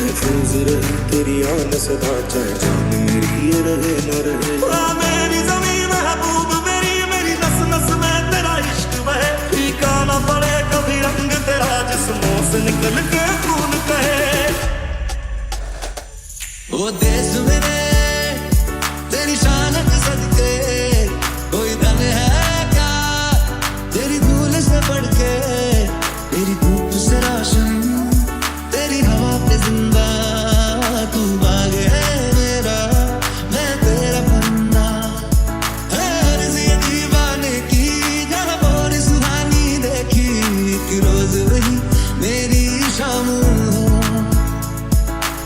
महफूज रहे तेरी आन सदा, चाहे जान मेरी ये रहे न रहे। मेरी ज़मीं महबूब मेरी, मेरी नस नस में तेरा इश्क बहे, फीका ना पड़े कभी रंग तेरा जिस्मों से निकल के खून कहे। वो देश मेरे तेरी शान के सदके, कोई धन है क्या तेरी धूल से बढ़ के, तेरी धूप से रोशन तेरी हवा पे जिंदा, तू बाग है मेरा मैं तेरा बंदा। है अर्ज़ ये दीवाने की जहाँ बोरी सुहानी देखी, एक रोज वही मेरी शाम हो।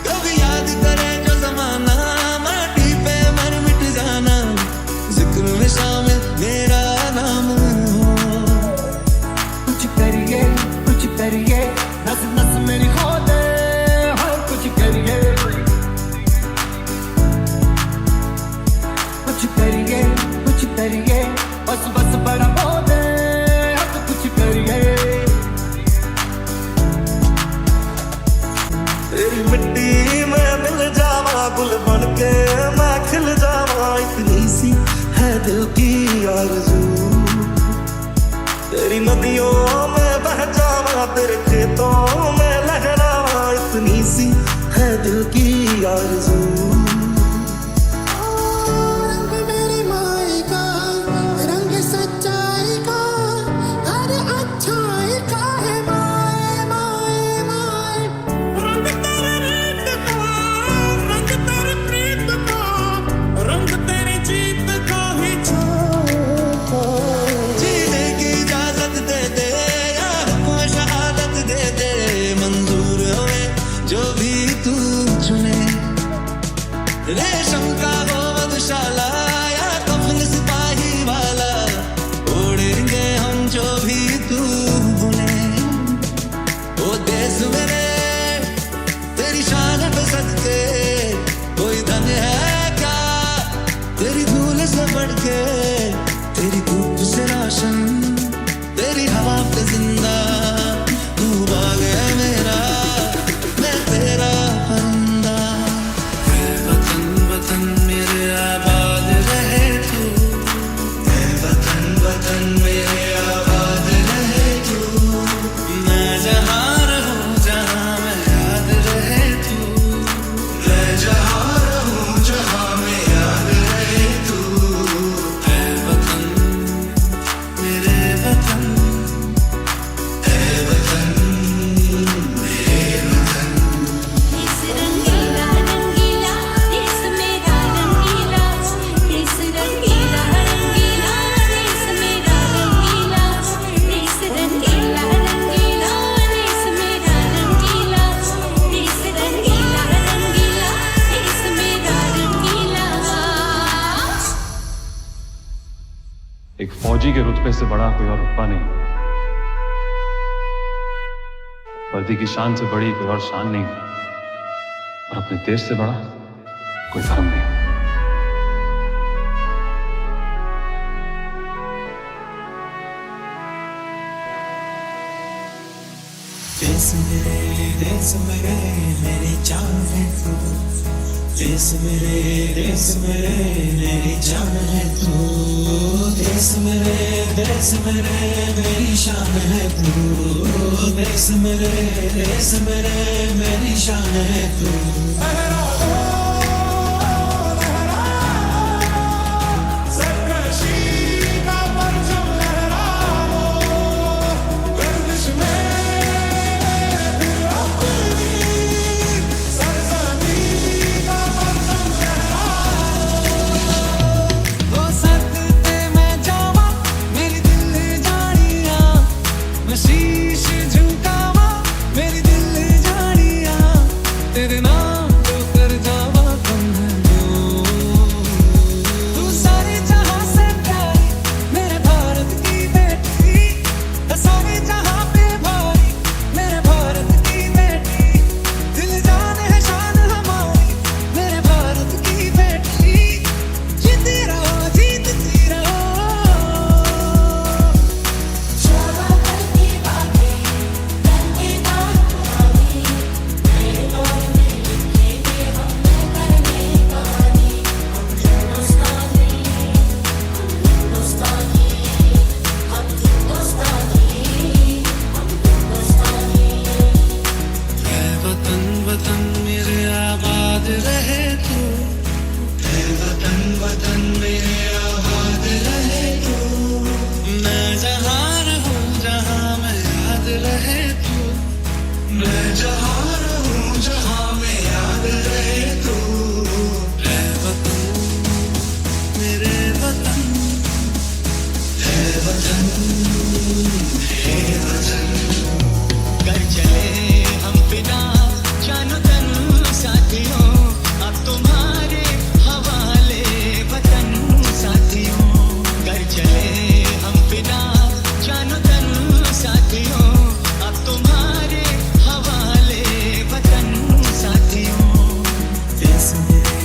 कभी याद करे जो ज़माना माटी पे मर मिट जाना, जिक्र में शामिल मेरा नाम हो। कुछ करिए नस नस मेरी खो दे, हर कुछ करिए बस बस बड़ा खो दे, हर कुछ करिए। तेरी मिट्टी में मिल जावा, गुल बन के मैं खिल जावा, इतनी सी है दिल की आरज़ू। तेरी नदियों में बह जावा, तेरे खेतों में लहरावा, इतनी सी है दिल की आरज़ू। रंग मेरी माई का, रंग सच्चाई का, हर अच्छाई का है माए माए माए। रंग तेरे रीत का, रंग तेरी प्रीत का, रंग तेरी जीत का ही छापा। जीने की इजाजत दे दे या हुक्म शहादत दे दे, मंजूर होए जो भी तू चुने। रेशम का वो मधुशाला या कफन सिपाही वाला, ओढ़ेंगे हम जो भी तू बुने। ओ देश मेरे तेरी शान पे सदके, कोई धन है क्या तेरी धूल से बढ़ के, तेरी धूप से रोशन तेरी हवा पे जिंदा, तू बाग है मेरा मैं तेरा परिंदा। ऐ वतन वतन मेरे आबाद रहे तू, ऐ वतन वतन मेरे आबाद रहे तू। मैं जहाँ रहूँ जहाँ मैं याद रहे तू, मैं जहाँ रहूँ जहाँ मैं याद रहे तू। ऐ वतन मेरे वतन, ऐ वतन मेरे वतन। देश रंगीला रंगीला, देश मेरा रंगीला, देश रंगीला रंगीला, देश मेरा रंगीला, देश रंगीला रंगीला, देश मेरा रंगीला, देश रंगीला रंगीला, देश मेरा रंगीला। एक फौजी के रुतबे से बड़ा कोई और रुतबा नहीं, वर्दी की शान से बड़ी कोई और शान नहीं, और अपने देश से बड़ा कोई धर्म नहीं। देश मेरे मेरी जान है तू, देश मेरे मेरी जान है तू। देश मेरे मेरी शान है तू, देश मेरे मेरी शान है तू। वो सद पे मैं जावा मेरी दिल जानिया, मैं शीश झुकावा मेरी दिल जानिया, तेरे नाम मैं जहाँ रहूं जहाँ में याद रहे तू है वतन मेरे वतन है वतन है वतन कर चले हम बिना जानो तन साथियों अब तुम्हारे हवाले वतन साथियों कर चले हम बिना जानो तन साथियों अब तुम्हारे हवाले वतन साथियों देश मेरे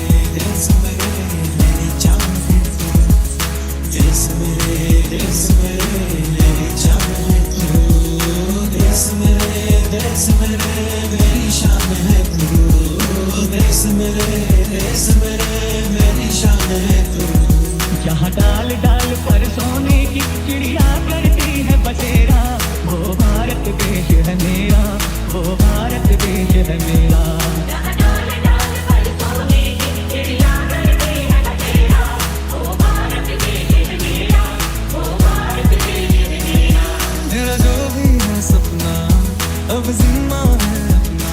मेरी जान है तू देश मेरे मेरी जान है तू देश मेरे मेरी शान है तू देश मेरे मेरी शान है तू जहाँ डाल डाल पर सोने की चिड़िया करती है बसेरा वो भारत देश है मेरा वो भारत देश है मेरा मेरा जो भी है सपना अब जिम्मा है अपना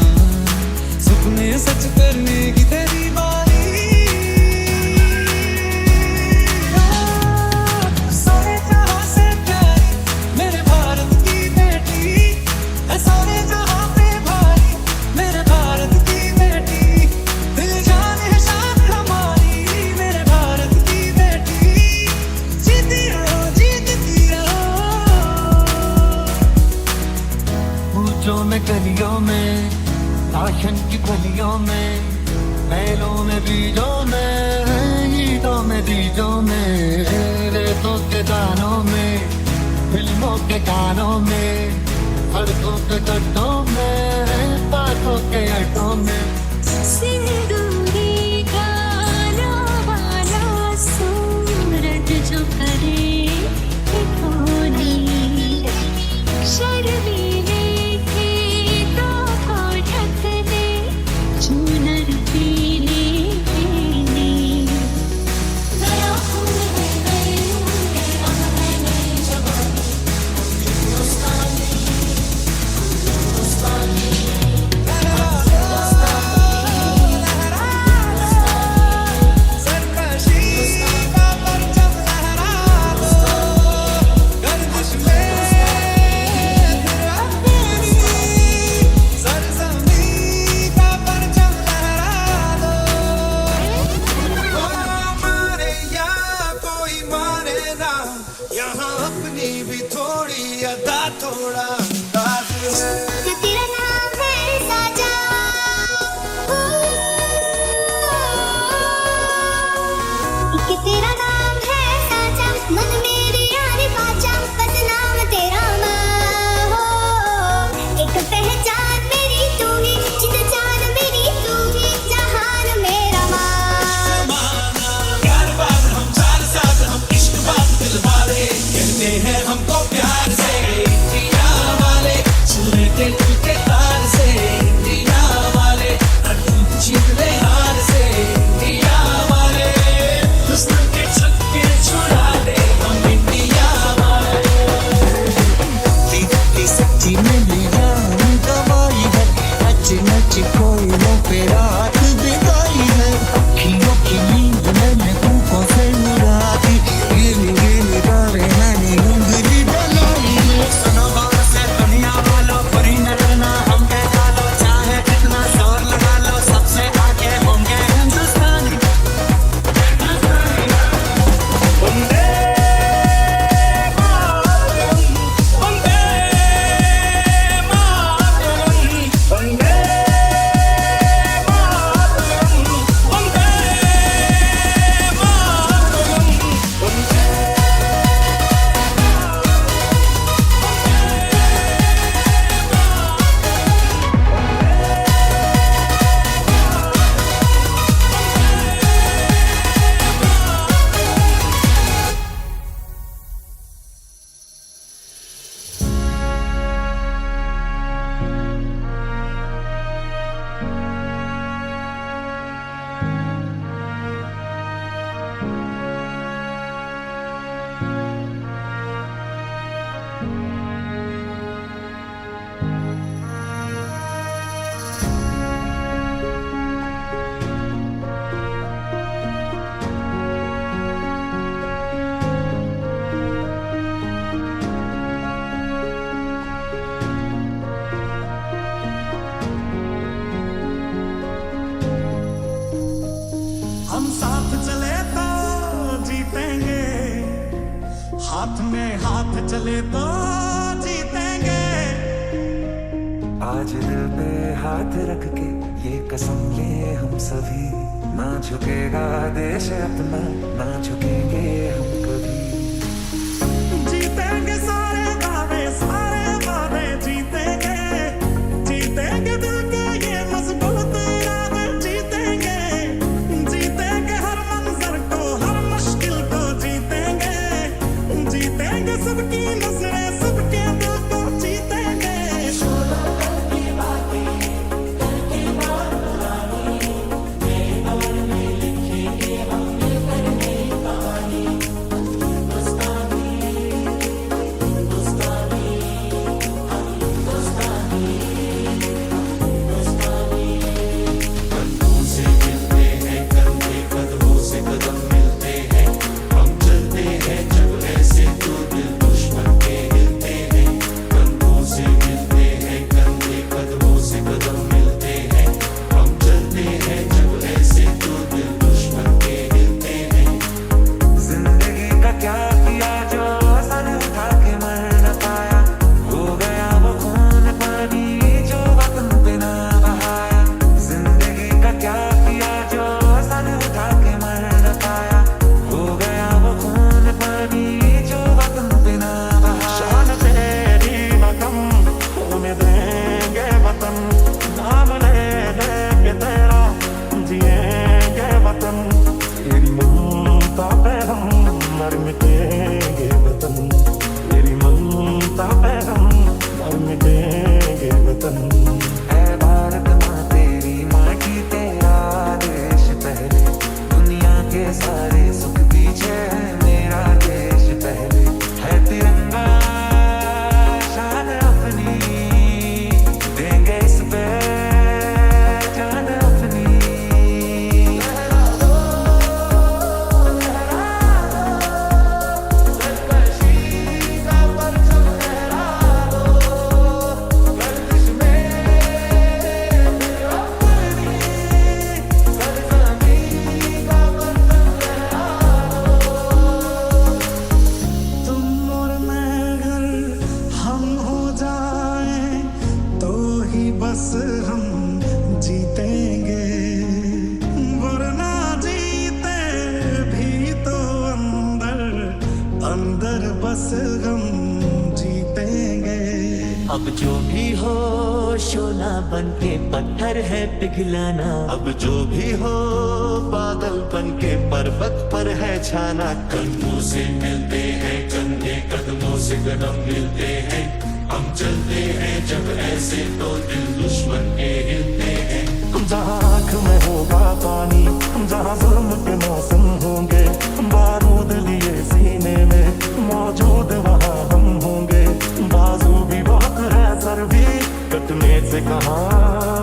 सपने सच करने की तेरी बारी सारे जहां से प्यारी मेरे भारत की बेटी है सारे जहां पे भारी मेरे भारत की बेटी दिल जान है शान हमारी मेरे भारत की बेटी जीती रहो ऊंचों में गलियों में राशन की गलियों में बैलों में बीजों में ईदों में बीजों में रेतों के दानों में फिल्मों के गानों में सड़कों के गड्ढों में बातों के अड्डों में सिंदूरी काला वाला सूरज जो करे ठिठोली शर्मीले खेतों को ढक दे चूनर पीली पीली नया फूल है नए रंग है नई जवानी हिंदुस्तानी सरकशी का परचम लहरा दो गर्दिश में फिर अपनी सरजमी का परचम लहरा दो मारे या कोई मारे ना यहाँ अपनी भी थोड़ी अदा थोड़ा अंदाज है ये तेरा नाम है साजा ये तेरा नाम है साजा मन मेरी यारी बाजा बस नाम तेरा माँ हो एक पहचान मेरी तू ही जिंद जान मेरी तू ही जहान मेरा माँ प्यार बात हम साथ साथ हम इश्क बात दिल वाले कहते हैं हमको प्यार से इंडिया वाले छुए दिल के तार से इंडिया वाले अटूट जीत ले हार से इंडिया वाले दुश्मन के छक्के छुड़ा दे हम इंडिया वाले दी सच्ची मेरी जान गवाई है नच नच कोई लो पे रात बिताई है अखियों की नींद मैंने तुमको से उड़ा दी गिली गिली तारे मैंने उंगली डलाई है सुनो बात से दुनिया वालों बुरी न करना हम पे डालो चाहे कितना जोर लगा लो सबसे आगे होंगे हिंदुस्तानी वंदे मातरम वंदे मातरम वंदे मातरम में हाथ चले तो जीतेंगे। आज दिल पे हाथ रख के ये कसम ले हम सभी, ना झुकेगा देश अपना, ना झुकेंगे हम कभी। जीतेंगे सारे वादे जीतेंगे, जीतेंगे दिल के ये मजबूत इरादे जीतेंगे, जीतेंगे हर मंजर को हर मुश्किल को जीतेंगे, जीतेंगे सबकी नजरें सबके दिल को जीतेंगे। बस हम जीतेंगे, वरना जीते भी तो अंदर अंदर बस हम जीतेंगे। अब जो भी हो शोला बन के पत्थर है पिघलाना, अब जो भी हो बादल बन के पर्वत पर है छाना। कदमों से मिलते हैं कंधे, कदमों से कदम मिलते हैं, हम चलते हैं जब ऐसे तो दिल दुश्मन के हिलते हैं। जहाँ आँख में होगा पानी, जहाँ जुल्म के मौसम होंगे, बारूद लिए सीने में मौजूद वहाँ हम होंगे। बाजू भी बहुत है सर भी कटने से कहाँ